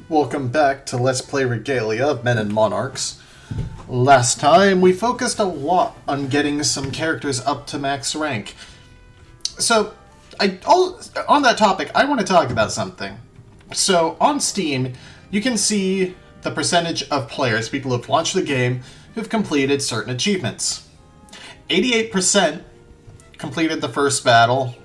Welcome back to Let's Play Regalia of Men and Monarchs. Last time, we focused a lot on getting some characters up to max rank. So, on that topic, I want to talk about something. So, on Steam, you can see the percentage of players, people who've launched the game, who've completed certain achievements. 88% completed the first battle.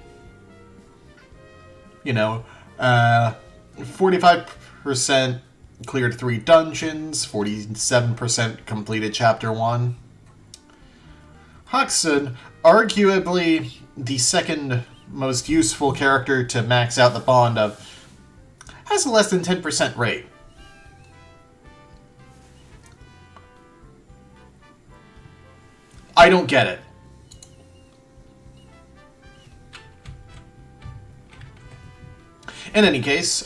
45% cleared 3 dungeons, 47% completed Chapter 1. Huxon, arguably the second most useful character to max out the bond of, has a less than 10% rate. I don't get it. In any case,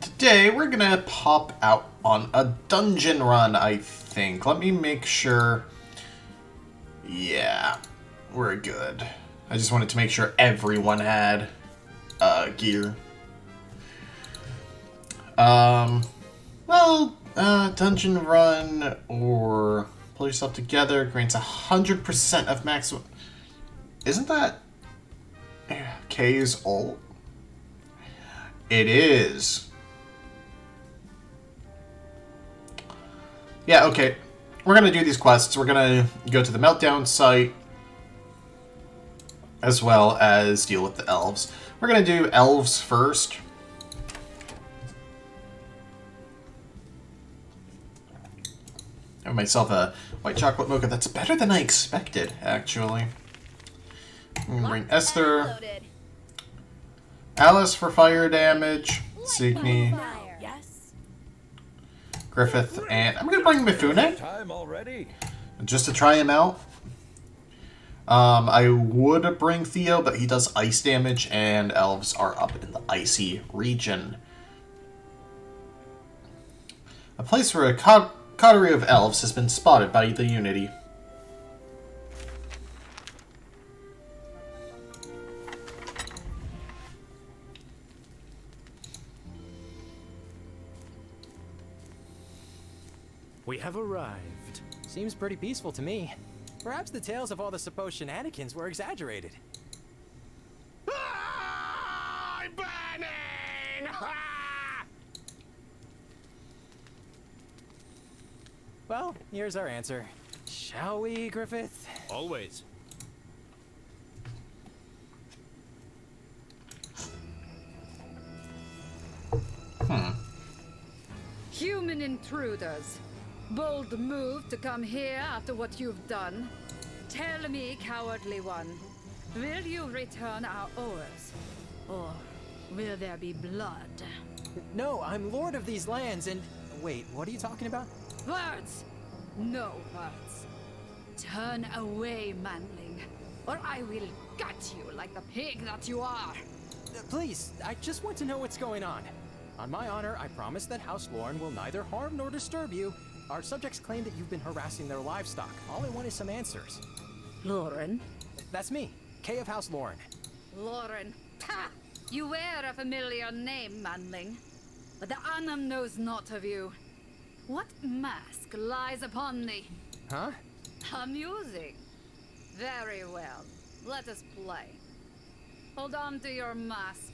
today we're gonna pop out on a dungeon run, I think. Let me make sure. Yeah, we're good. I just wanted to make sure everyone had gear. Dungeon run or pull yourself together grants 100% of maximum. Isn't that K's ult? It is. Yeah, okay. We're gonna do these quests. We're gonna go to the Meltdown site, as well as deal with the elves. We're gonna do elves first. I have myself a white chocolate mocha. That's better than I expected, actually. I'm gonna bring Esther. Alice for fire damage, Signy, Griffith, and I'm gonna bring Mifune just to try him out. I would bring Theo, but he does ice damage, and elves are up in the icy region. A place where a coterie of elves has been spotted by the Unity. We have arrived. Seems pretty peaceful to me. Perhaps the tales of all the supposed shenanigans were exaggerated. I'm burning! Well, here's our answer. Shall we, Griffith? Always. Human intruders. Bold move to come here after what you've done. Tell me, cowardly one, will you return our ores? Or will there be blood? No, I'm lord of these lands and... Wait, what are you talking about? Words! No words. Turn away, manling, or I will gut you like the pig that you are. Please, I just want to know what's going on. On my honor, I promise that House Lauren will neither harm nor disturb you. Our subjects claim that you've been harassing their livestock. All I want is some answers. Lauren? That's me, Kay of House Lauren. Lauren. Ha! You wear a familiar name, manling. But the Anam knows not of you. What mask lies upon thee? Huh? Amusing. Very well. Let us play. Hold on to your mask.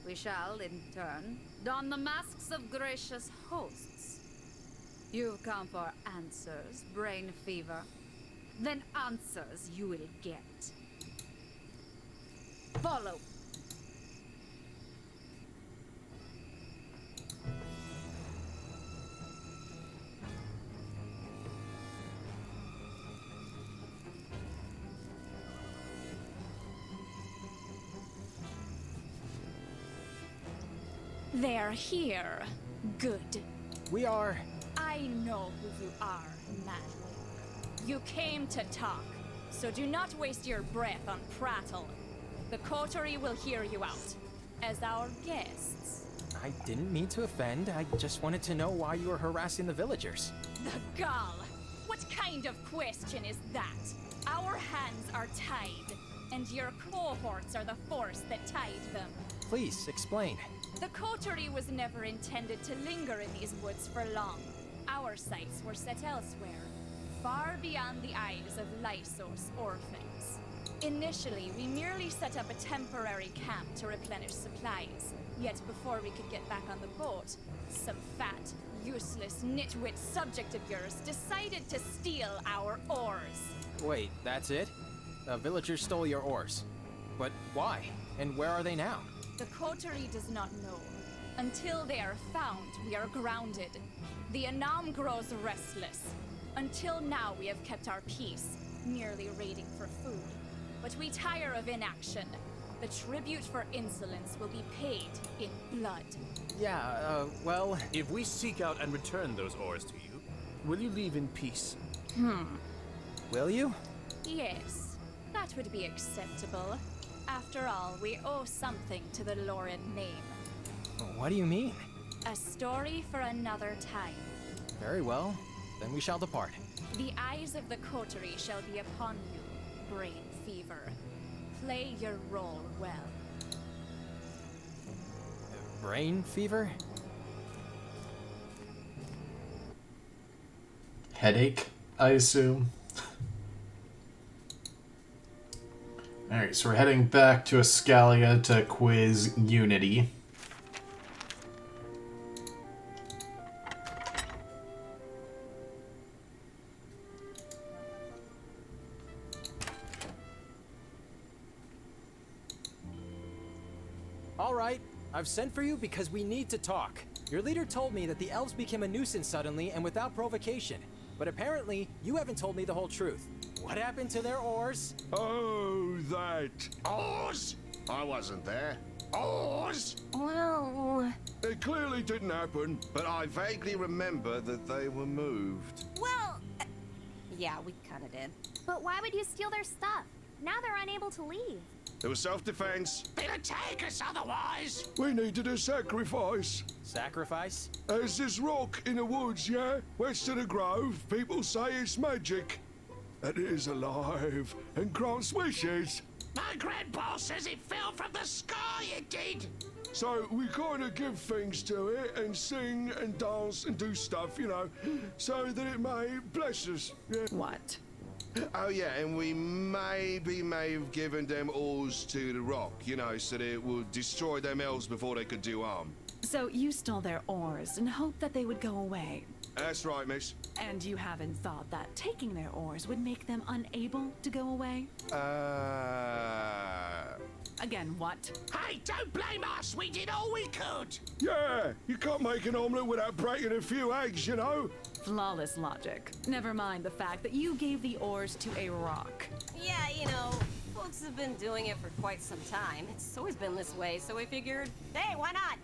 We shall, in turn, don the masks of gracious hosts. You've come for answers, brain fever. Then answers you will get. Follow. They're here. Good. We are... I know who you are, manling. You came to talk, so do not waste your breath on prattle. The coterie will hear you out, as our guests. I didn't mean to offend. I just wanted to know why you were harassing the villagers. The gall! What kind of question is that? Our hands are tied, and your cohorts are the force that tied them. Please, explain. The coterie was never intended to linger in these woods for long. Our sights were set elsewhere, far beyond the eyes of Lysos orphans. Initially, we merely set up a temporary camp to replenish supplies. Yet before we could get back on the boat, some fat, useless, nitwit subject of yours decided to steal our oars. Wait, that's it? The villagers stole your oars. But why? And where are they now? The coterie does not know. Until they are found, we are grounded. The Anam grows restless. Until now, we have kept our peace, merely raiding for food. But we tire of inaction. The tribute for insolence will be paid in blood. Yeah, well... If we seek out and return those oars to you, will you leave in peace? Will you? Yes, that would be acceptable. After all, we owe something to the Lauren name. What do you mean? A story for another time. Very well. Then we shall depart. The eyes of the coterie shall be upon you, Brain Fever. Play your role well. Brain fever? Headache, I assume. Alright, so we're heading back to Escalia to quiz Unity. All right, I've sent for you because we need to talk. Your leader told me that the elves became a nuisance suddenly and without provocation. But apparently, you haven't told me the whole truth. What happened to their oars? Oh, that. Oars? I wasn't there. Oars? Well... It clearly didn't happen, but I vaguely remember that they were moved. Well... yeah, we kinda did. But why would you steal their stuff? Now they're unable to leave. It was self-defense. They'd take us otherwise! We needed a sacrifice. Sacrifice? There's this rock in the woods, yeah? West of the grove. People say it's magic. And it is alive and grants wishes. My grandpa says it fell from the sky, it did! So we kind of give things to it and sing and dance and do stuff, you know, so that it may bless us. Yeah. What? Oh yeah, and we may have given them oars to the rock, you know, so that it would destroy them elves before they could do harm. So you stole their oars and hoped that they would go away. That's right, miss. And you haven't thought that taking their oars would make them unable to go away? Again, what? Hey, don't blame us! We did all we could! Yeah, you can't make an omelette without breaking a few eggs, you know? Flawless logic. Never mind the fact that you gave the oars to a rock. Yeah, you know, folks have been doing it for quite some time. It's always been this way, so we figured, hey, why not?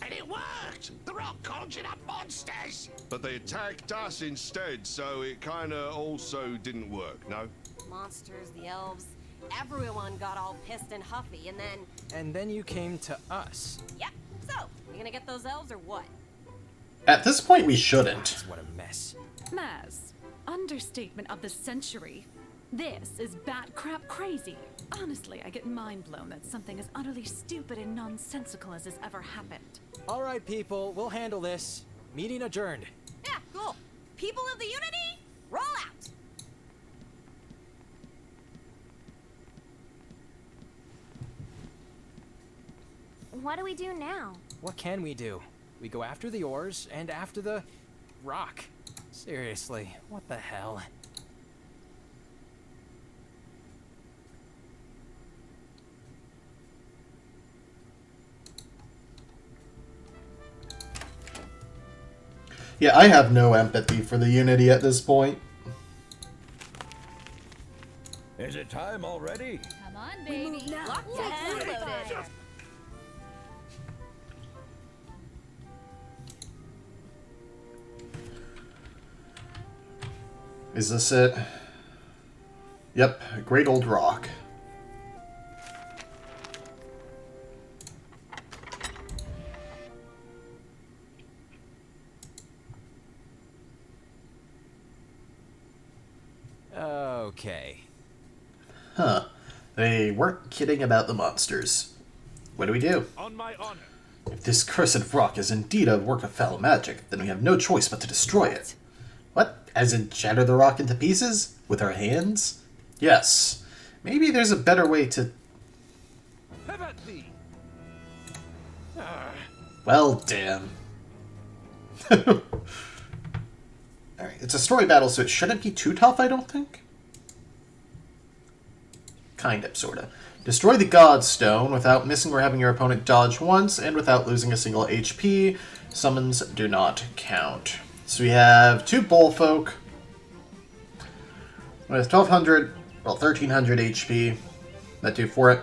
And it worked! The rock conjured up monsters! But they attacked us instead, so it kinda also didn't work, no? Monsters, the elves, everyone got all pissed and huffy, and then... And then you came to us. Yep, so, you gonna get those elves or what? At this point, we shouldn't. What a mess. Maz, understatement of the century. This is bat crap crazy. Honestly, I get mind blown that something as utterly stupid and nonsensical as has ever happened. All right, people, we'll handle this. Meeting adjourned. Yeah, cool. People of the Unity, roll out! What do we do now? What can we do? We go after the oars and after the rock. Seriously, what the hell? Yeah, I have no empathy for the Unity at this point. Is it time already? Come on, baby. Lock down. Is this it? Yep, Great Old Rock. Okay. Huh. They weren't kidding about the monsters. What do we do? On my honor. If This cursed rock is indeed a work of foul magic. Then we have no choice but to destroy it. What? As in shatter the rock into pieces? With our hands? Yes. Maybe there's a better way to... Have at thee. Well, damn. Alright, it's a story battle, so it shouldn't be too tough, I don't think? Kind of, sorta. Destroy the God Stone without missing or having your opponent dodge once, and without losing a single HP. Summons do not count. So we have 2 Bullfolk with 1200, well, 1300 HP. That do for it.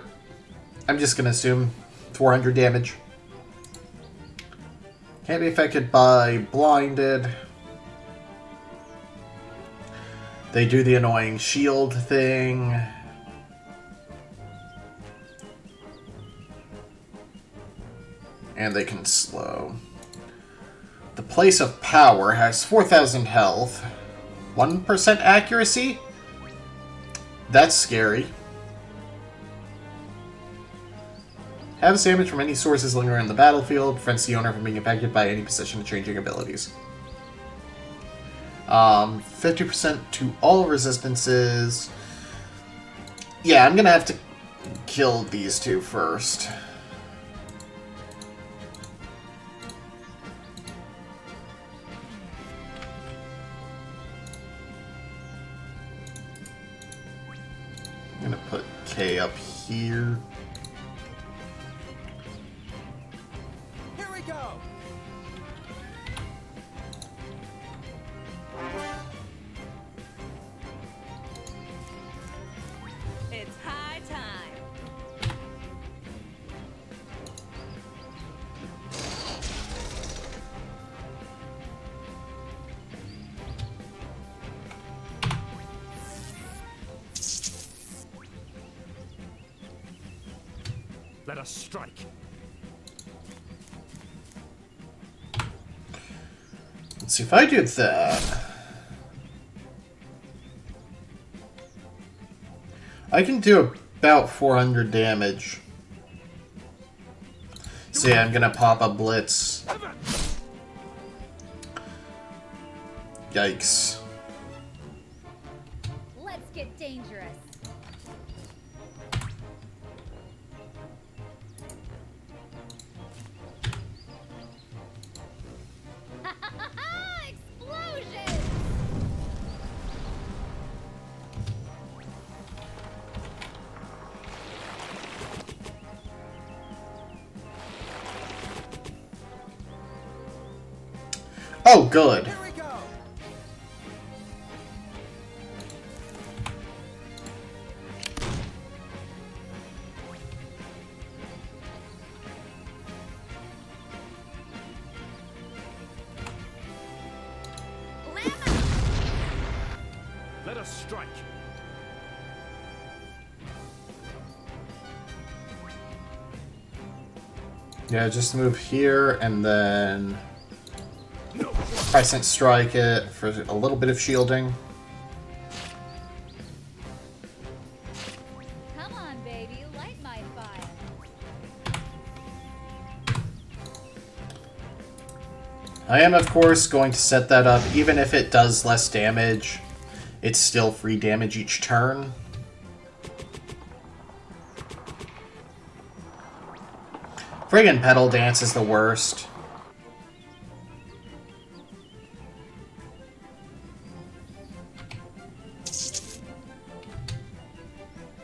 I'm just gonna assume 400 damage. Can't be affected by blinded. They do the annoying shield thing. And they can slow. The Place of Power has 4,000 health. 1% accuracy? That's scary. Have damage from any sources lingering on the battlefield. Prevents the owner from being affected by any position-changing abilities. 50% to all resistances. Yeah, I'm gonna have to kill these 2 first. I'm gonna put K up here. Here we go. It's high time. Let us strike. Let's see if I do that. I can do about 400 damage. So yeah, I'm gonna pop a blitz. Yikes. Let's get dangerous. Explosion! Oh, good. Here we go. Let us strike. Yeah, just move here and then Crescent Strike it for a little bit of shielding. Come on, baby, light my fire. I am, of course, going to set that up. Even if it does less damage, it's still free damage each turn. Friggin' Petal Dance is the worst.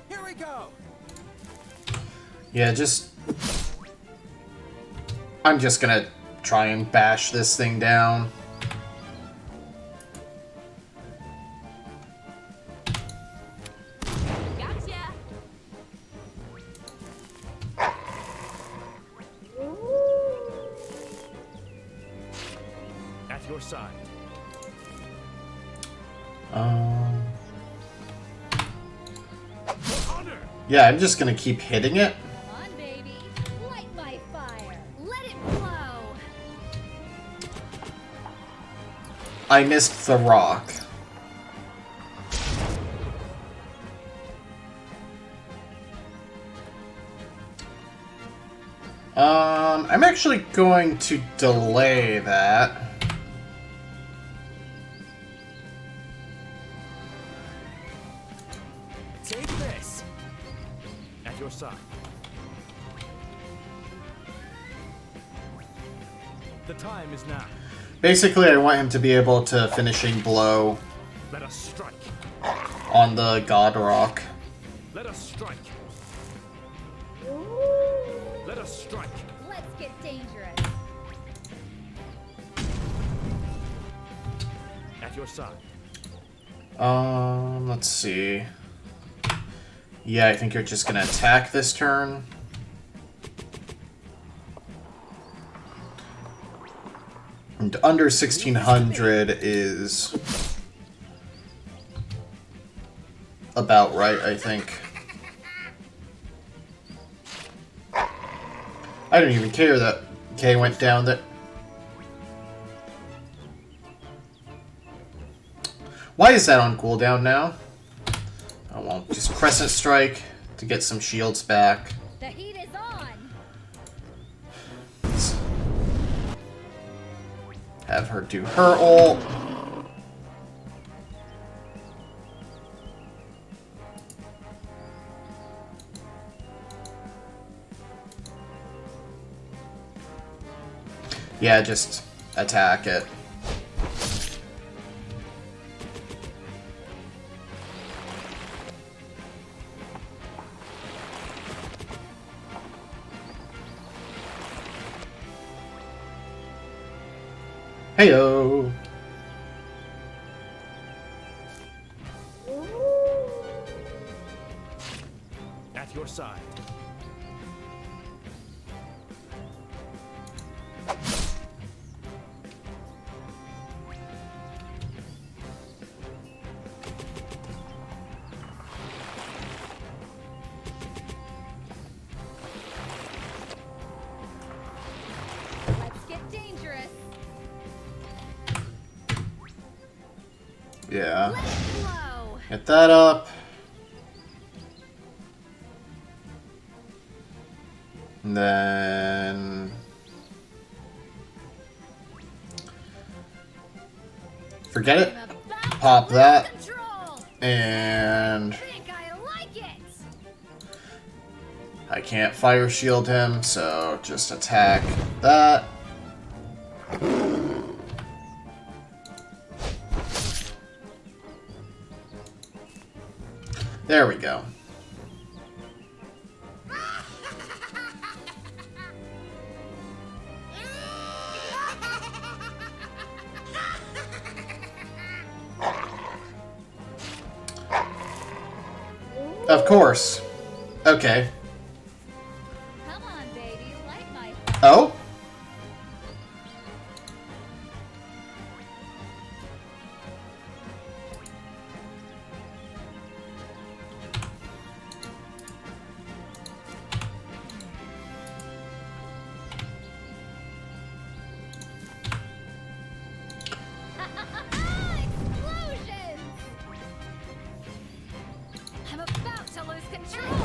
Here we go. Yeah, I'm just gonna try and bash this thing down. Gotcha. At your side. Honor. Yeah, I'm just gonna keep hitting it. Come on, baby, light my fire. Let it flow. I missed the rock. I'm actually going to delay that. Take this. At your side. The time is now. Basically, I want him to be able to finishing blow Let us strike. on the God Rock. Let us strike. Let us strike. Let's get dangerous. At your side. Let's see. Yeah, I think you're just gonna attack this turn. And under 1600 is about right, I think. I don't even care that K went down there. Why is that on cooldown now? Oh well, just Crescent Strike to get some shields back. The heat is on. Have her do her ult. Yeah, just attack it. Heyo. At your side. Let's get dangerous. Yeah. Let it flow. Get that up. And then forget it. I'm about Pop to that. lose control. And I think I like it. I can't fire shield him, so just attack that. There we go. Of course. Okay. Come on, baby, light my. Oh? Explosions! I'm about to lose control,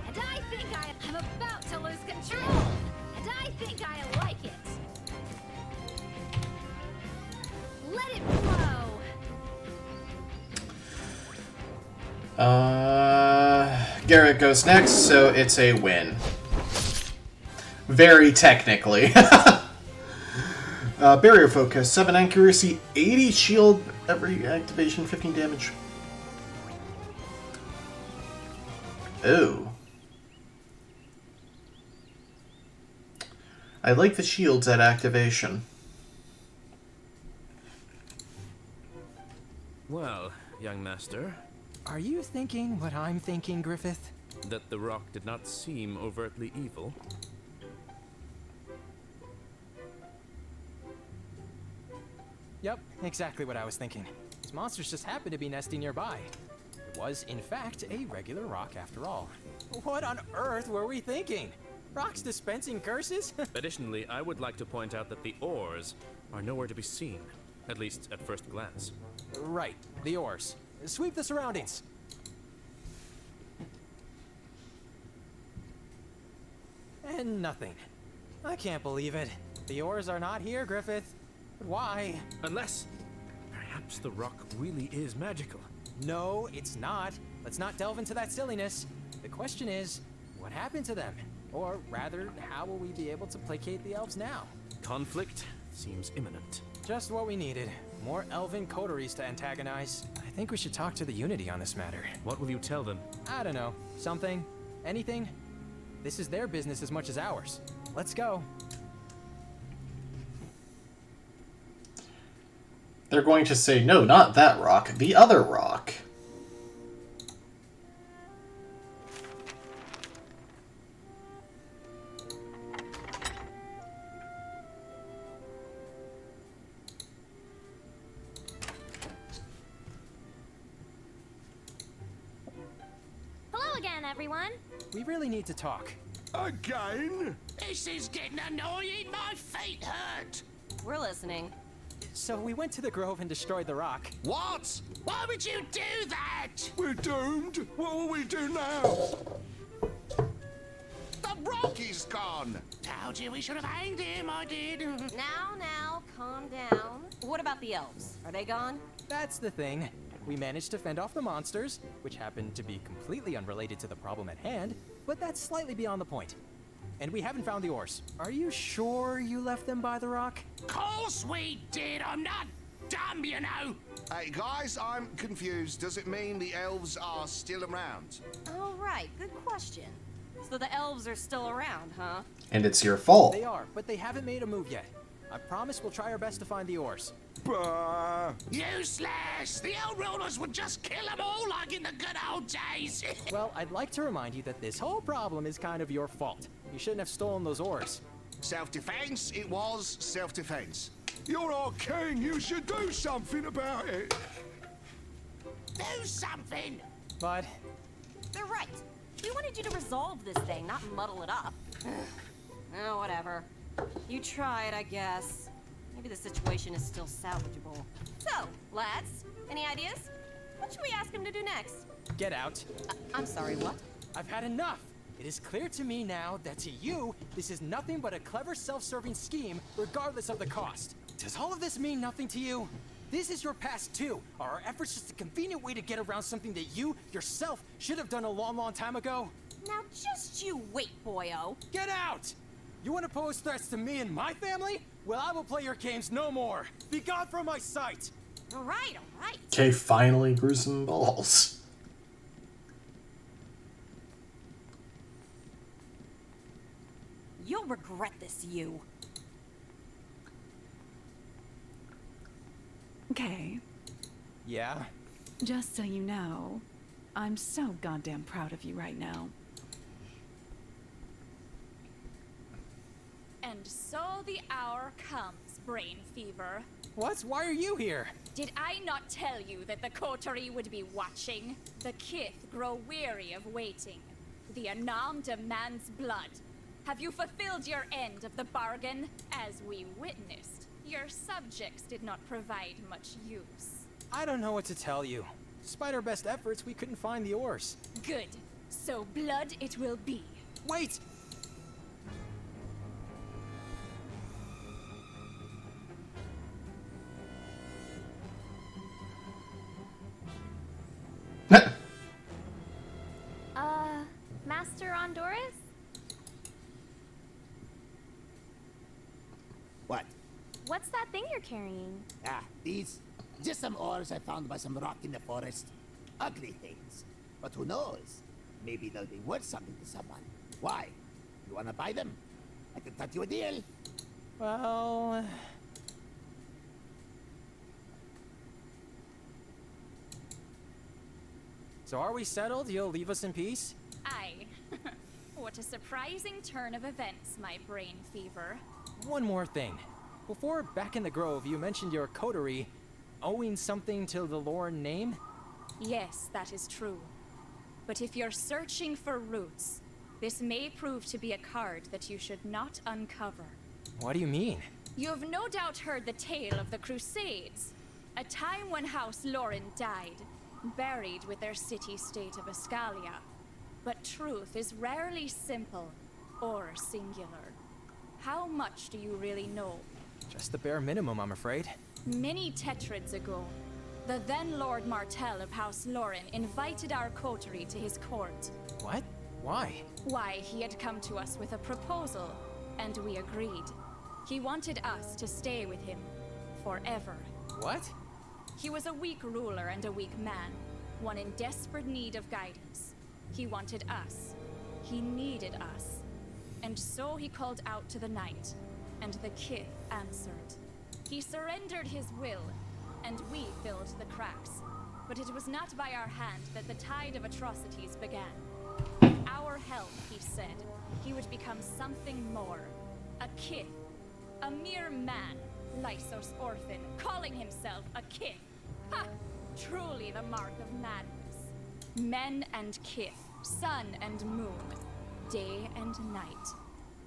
and I think I'm about to lose control, and I think I like it. Let it flow. Garrett goes next, so it's a win. Very technically. Barrier focus, 7 accuracy, 80 shield, every activation, 15 damage. Oh. I like the shields at activation. Well, young master, Are you thinking what I'm thinking, Griffith? that the rock did not seem overtly evil. Yep, exactly what I was thinking. These monsters just happened to be nesting nearby. It was, in fact, a regular rock after all. What on earth were we thinking? Rocks dispensing curses? Additionally, I would like to point out that the ores are nowhere to be seen, at least at first glance. Right, the ores. Sweep the surroundings. And nothing. I can't believe it. The ores are not here, Griffith. But why? Unless, perhaps the rock really is magical. No, it's not. Let's not delve into that silliness. The question is, what happened to them? Or rather, how will we be able to placate the elves now? Conflict seems imminent. Just what we needed. More elven coteries to antagonize. I think we should talk to the Unity on this matter. What will you tell them? I don't know. Something? Anything? This is their business as much as ours. Let's go. They're going to say, no, not that rock, the other rock. Hello again, everyone. We really need to talk. Again? This is getting annoying. My feet hurt. We're listening. So we went to the grove and destroyed the rock. What? Why would you do that? We're doomed. What will we do now? The rock is gone. Told you we should have hanged him, I did. Now, calm down. What about the elves? Are they gone? That's the thing. We managed to fend off the monsters, which happened to be completely unrelated to the problem at hand, but that's slightly beyond the point. And we haven't found the ores. Are you sure you left them by the rock? Course we did. I'm not dumb, you know. Hey, guys, I'm confused. Does it mean the elves are still around? Oh, right. Good question. So the elves are still around, huh? And it's your fault. They are, but they haven't made a move yet. I promise we'll try our best to find the ores. Bah. Useless. The old rulers would just kill them all like in the good old days. Well, I'd like to remind you that this whole problem is kind of your fault. You shouldn't have stolen those ores. Self-defense? It was self-defense. You're our king. You should do something about it. Do something. But They're right. We wanted you to resolve this thing, not muddle it up. Oh, whatever. You tried, I guess. Maybe the situation is still salvageable. So, lads, any ideas? What should we ask him to do next? get out. I'm sorry, what? I've had enough. It is clear to me now that to you, this is nothing but a clever self-serving scheme, regardless of the cost. Does all of this mean nothing to you? This is your past too. Are our efforts just a convenient way to get around something that you, yourself, should have done a long, long time ago? Now just you wait, boyo. Get out! You want to pose threats to me and my family? Well, I will play your games no more. Be gone from my sight! All right, all right. Okay, finally grew some balls. You'll regret this, you. Okay, Yeah? just so you know, I'm so goddamn proud of you right now. And so the hour comes, Brain Fever. What? Why are you here? Did I not tell you that the coterie would be watching? The kith grow weary of waiting. The Anam demands blood. Have you fulfilled your end of the bargain? As we witnessed, your subjects did not provide much use. I don't know what to tell you. Despite our best efforts, we couldn't find the ores. Good. So blood it will be. Wait! Master Honduras? What? What's that thing you're carrying? Ah, these. Just some ores I found by some rock in the forest. Ugly things. But who knows? Maybe they'll be worth something to someone. Why? You wanna buy them? I can cut you a deal. Well... So are we settled? You'll leave us in peace? Aye. What a surprising turn of events, my Brain Fever. One more thing. Before, back in the Grove, you mentioned your coterie owing something to the Lorne name? Yes, that is true. But if you're searching for roots, this may prove to be a card that you should not uncover. What do you mean? You've no doubt heard the tale of the Crusades, a time when House Lauren died, buried with their city-state of Escalia. But truth is rarely simple or singular. How much do you really know? Just the bare minimum, I'm afraid. Many tetrads ago, the then Lord Martell of House Lauren invited our coterie to his court. What? Why? Why, he had come to us with a proposal, and we agreed. He wanted us to stay with him forever. What? He was a weak ruler and a weak man, one in desperate need of guidance. He wanted us. He needed us. And so he called out to the night, and the kith answered. He surrendered his will, and we filled the cracks. But it was not by our hand that the tide of atrocities began. With our help, he said, he would become something more. A kith. A mere man, Lysos orphan, calling himself a kith. Ha! Truly the mark of madness. Men and kith, sun and moon, day and night.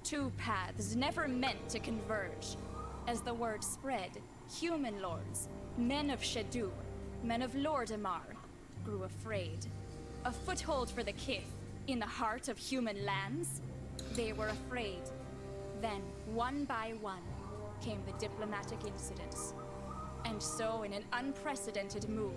Two paths never meant to converge. As the word spread, human lords, men of Shadou, men of Lordimar, grew afraid. A foothold for the kith in the heart of human lands? They were afraid. Then, one by one, came the diplomatic incidents. And so, in an unprecedented move,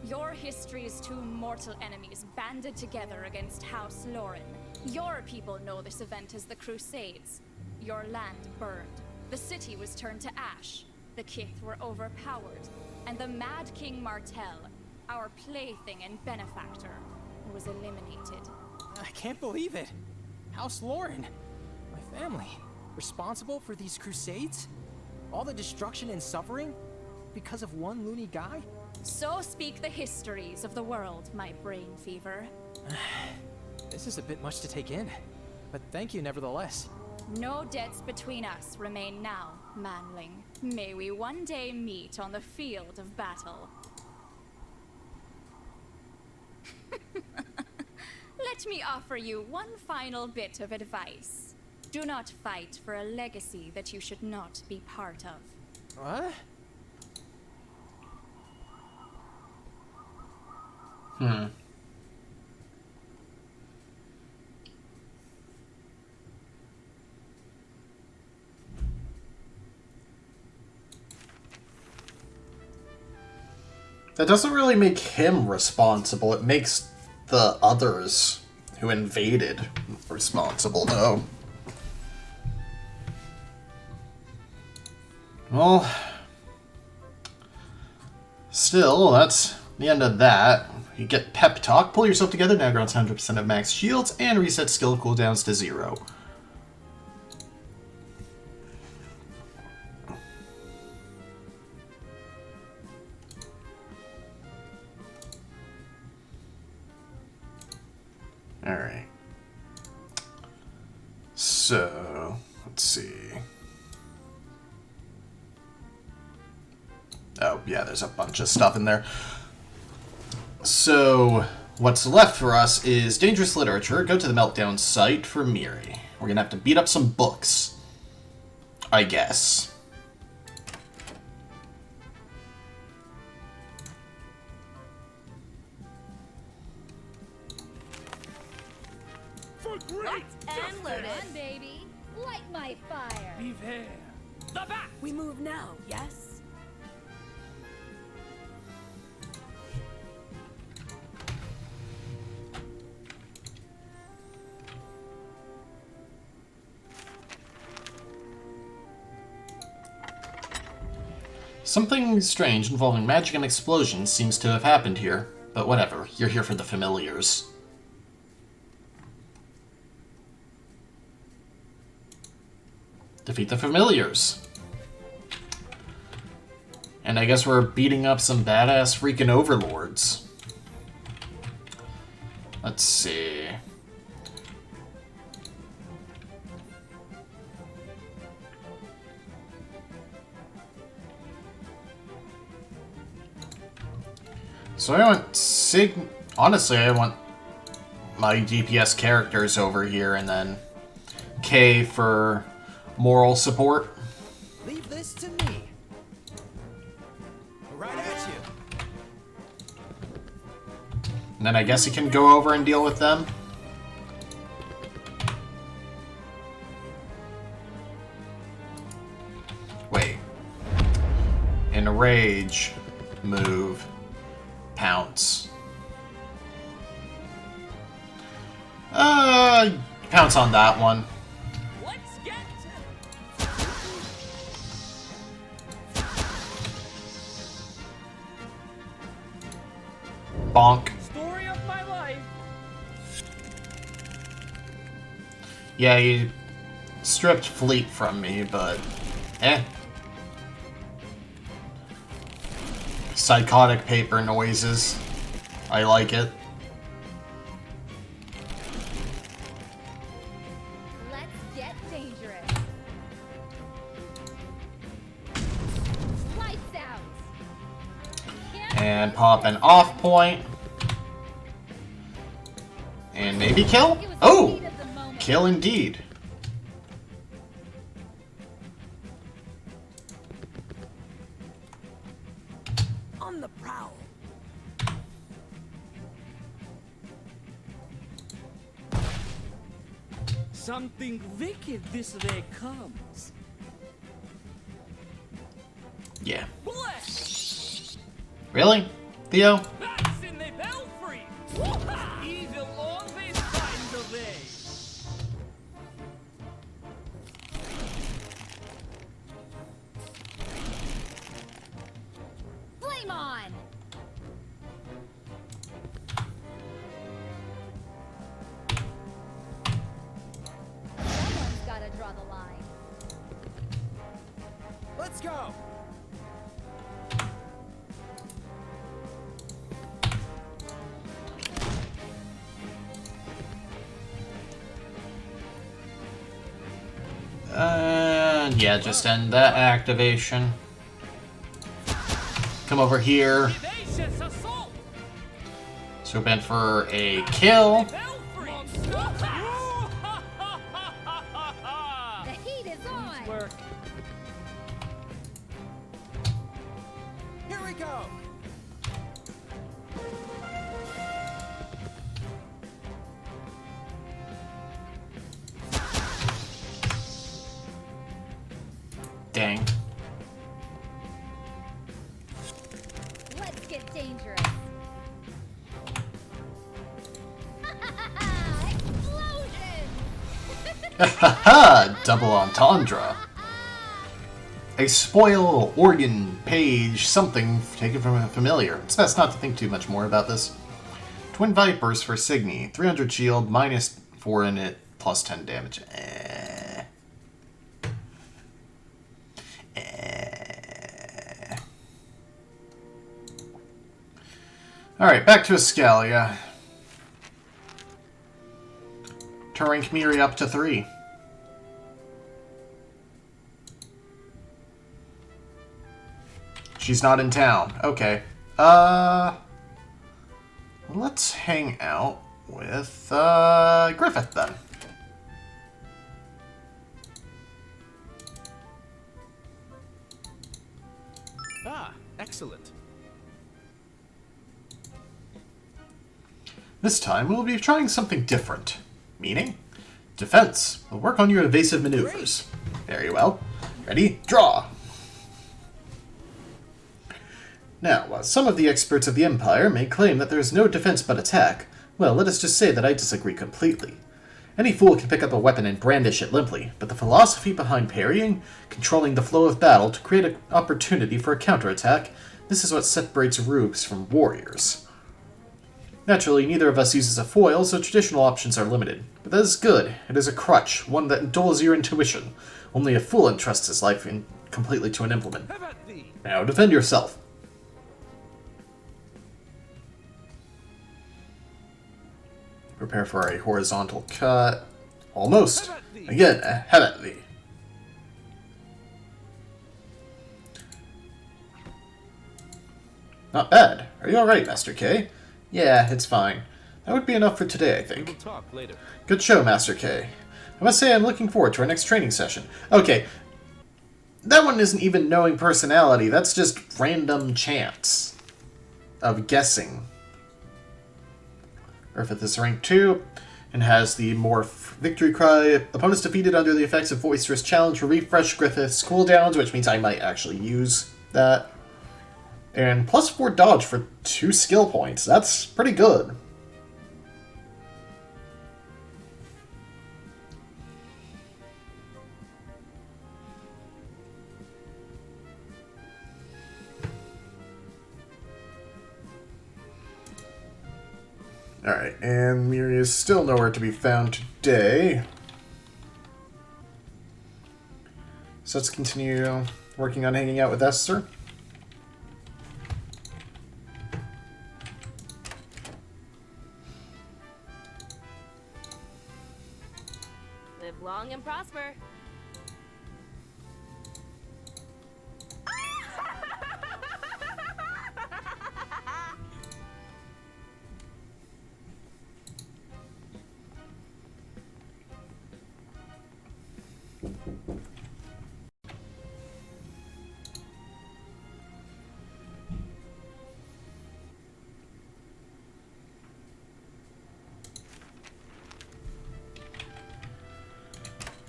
your history's two mortal enemies banded together against House Lauren. Your people know this event as the Crusades. Your land burned. The city was turned to ash. The kith were overpowered. And the Mad King Martell, our plaything and benefactor, was eliminated. I can't believe it. House Lauren, my family, responsible for these crusades? All the destruction and suffering? Because of one loony guy? So speak the histories of the world, my brain fever. This is a bit much to take in, but thank you nevertheless. No debts between us remain now, manling. May we one day meet on the field of battle. Let me offer you one final bit of advice. Do not fight for a legacy that you should not be part of. What? That doesn't really make him responsible. It makes the others who invaded responsible, though. Well, still, that's the end of that. You get pep talk, pull yourself together, now grants 100% of max shields, and reset skill cooldowns to 0. Alright. So, let's see. Oh, yeah, there's a bunch of stuff in there. So, what's left for us is Dangerous Literature. Go to the Meltdown site for Miri. We're gonna have to beat up some books. I guess. For great and loaded, on, baby. Light my fire. Be there. The back. We move now, yes? Something strange involving magic and explosions seems to have happened here. But whatever, you're here for the familiars. Defeat the familiars. And I guess we're beating up some badass freaking overlords. Let's see. So I want honestly, I want my DPS characters over here, and then K for moral support. Leave this to me. Right at you. And then I guess he can go over and deal with them. Enrage. Move. Pounce. Pounce on that one. Let's get Bonk. story of my life. Yeah, you stripped Fleet from me, but eh. Psychotic paper noises. I like it. Let's get dangerous. Lights out. And pop an off point. And maybe kill? Oh! Kill indeed. On the prowl. Something wicked this way comes. Yeah. Bless! Really? Theo? That's in the belfry! Evil always finds a way! Flame on. Someone's gotta draw the line. Let's go. Yeah, just end that activation. Come over here. Vivacious assault! Swoop in for a kill. Belfry! The heat is on. Work. Here we go. Dang. Let's get dangerous. Explosion! Double entendre. A spoil, organ, page, something taken from a familiar. It's best not to think too much more about this. Twin Vipers for Signy. 300 shield, -4 in it, plus 10 damage. Alright, back to Regalia. To rank Miri up to 3. She's not in town. Okay. Let's hang out with, Griffith then. Ah, excellent. This time, we'll be trying something different. Meaning? Defense. We'll work on your evasive maneuvers. Very well. Ready? Draw! Now, while some of the experts of the Empire may claim that there is no defense but attack, well, let us just say that I disagree completely. Any fool can pick up a weapon and brandish it limply, but the philosophy behind parrying, controlling the flow of battle to create an opportunity for a counterattack, this is what separates rubes from warriors. Naturally, neither of us uses a foil, so traditional options are limited. But that is good. It is a crutch, one that dulls your intuition. Only a fool entrusts his life completely to an implement. Now defend yourself. Prepare for a horizontal cut. Almost. Again, ahead at thee. Not bad. Are you alright, Master K? Yeah, it's fine. That would be enough for today, I think. We'll talk later. Good show, Master K. I must say I'm looking forward to our next training session. Okay. That one isn't even knowing personality. That's just random chance of guessing. Griffith is rank 2 and has the Morph Victory Cry. Opponents defeated under the effects of Boisterous Challenge will refresh Griffith's cooldowns, which means I might actually use that. And +4 dodge for 2 skill points. That's pretty good. Alright, and Miri is still nowhere to be found today. So let's continue working on hanging out with Esther. Live long and prosper.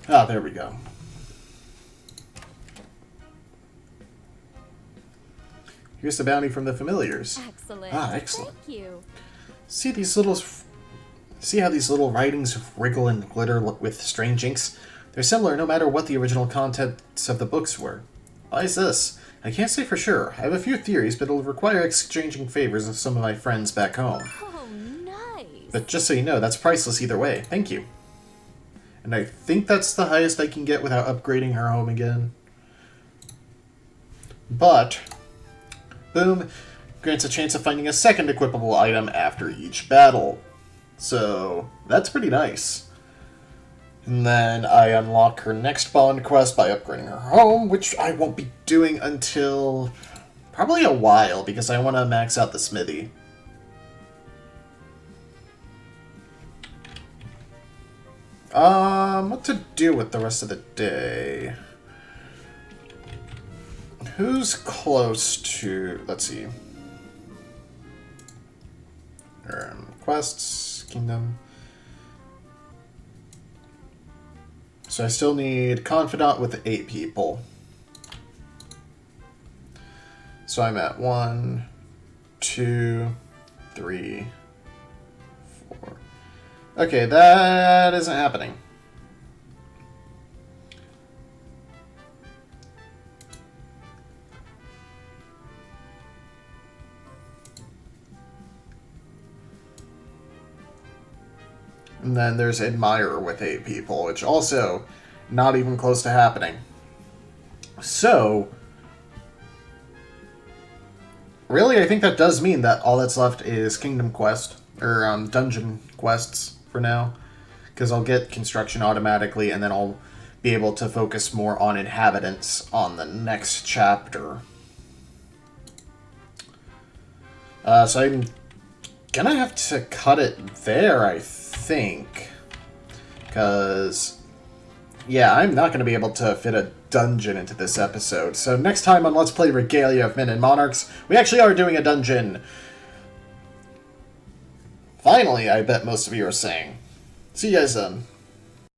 Ah, there we go. Here's the bounty from the familiars. Excellent. Ah, excellent. Thank you. See how these little writings wriggle and glitter with strange inks? They're similar no matter what the original contents of the books were. Why is this? I can't say for sure. I have a few theories, but it'll require exchanging favors with some of my friends back home. Oh, nice. But just so you know, that's priceless either way. Thank you. And I think that's the highest I can get without upgrading her home again. But, boom, grants a chance of finding a second equipable item after each battle. So, that's pretty nice. And then I unlock her next bond quest by upgrading her home, which I won't be doing until probably a while, because I want to max out the smithy. What to do with the rest of the day? Who's close to... let's see. Quests, Kingdom. So I still need Confidant with 8 people. So I'm at 1, 2, 3, 4. Okay, that isn't happening. And then there's Admirer with 8 people, which also not even close to happening. So, really, I think that does mean that all that's left is Kingdom Quest, or Dungeon Quests for now. Because I'll get Construction automatically, and then I'll be able to focus more on Inhabitants on the next chapter. So I'm gonna have to cut it there, I think. Because, yeah, I'm not gonna be able to fit a dungeon into this episode. So next time on Let's Play Regalia of Men and Monarchs, we actually are doing a dungeon. Finally, I bet most of you are saying. See you guys then.